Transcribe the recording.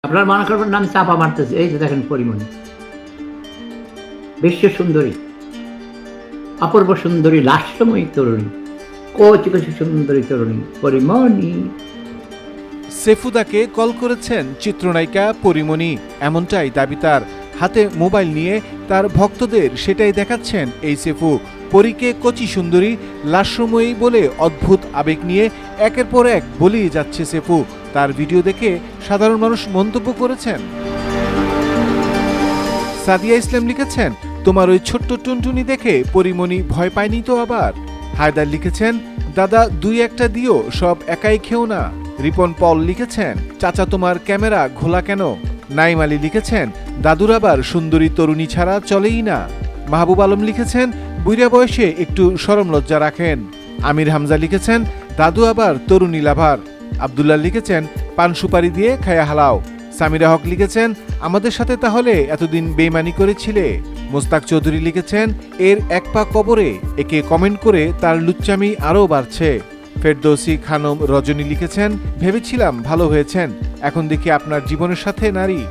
আপনার মনে করবেন না আমি চাপা মারতেছি, এই যে দেখেন পরিমণি, বিশ্ব সুন্দরী, অপূর্ব সুন্দরী, লাস্যময়ী তরুণী, কচি কচি সুন্দরী তরুণী পরিমণি। সেফুদাকে কল করেছেন চিত্রনায়িকা পরিমণি, এমনটাই দাবি তার। হাতে মোবাইল নিয়ে তার ভক্তদের সেটাই দেখাচ্ছেন এই সেফু। পরীকে কচি সুন্দরী, লাস্যময়ী বলে অদ্ভুত আবেগ নিয়ে একের পর এক বলেই যাচ্ছে সেফু। তার ভিডিও দেখে সাধারণ মানুষ মন্তব্য করেছেন। সাদিয়া ইসলাম লিখেছেন, তোমার ওই ছোট্ট টুনটুনি দেখে পরিমণি ভয় পায়নি তো আবার? হায়দার লিখেছেন, দাদা দুই একটা দিও, সব একাই খেও না। রিপন পল লিখেছেন, চাচা তোমার ক্যামেরা ঘোলা কেন? নাইম আলী লিখেছেন, দাদুর আবার সুন্দরী তরুণী ছাড়া চলেই না। মাহবুব আলম লিখেছেন, বুইড়া বয়সে একটু শরম লজ্জা রাখেন। আমির হামজা লিখেছেন, দাদু আবার তরুণী লাভার। আব্দুল্লাহ লিখেছেন, পান সুপারি দিয়ে খায়া হালাও। সামিরা হক লিখেছেন, আমাদের সাথে তাহলে এতদিন বেইমানি করেছিলে। মোস্তাক চৌধুরী লিখেছেন, এর এক পা কবরে। একে কমেন্ট করে তার লুচ্চামি আরও বাড়ছে। ফেরদৌসি খানম রজনী লিখেছেন, ভেবেছিলাম ভালো হয়েছেন, এখন দেখি আপনার জীবনের সাথে নারী।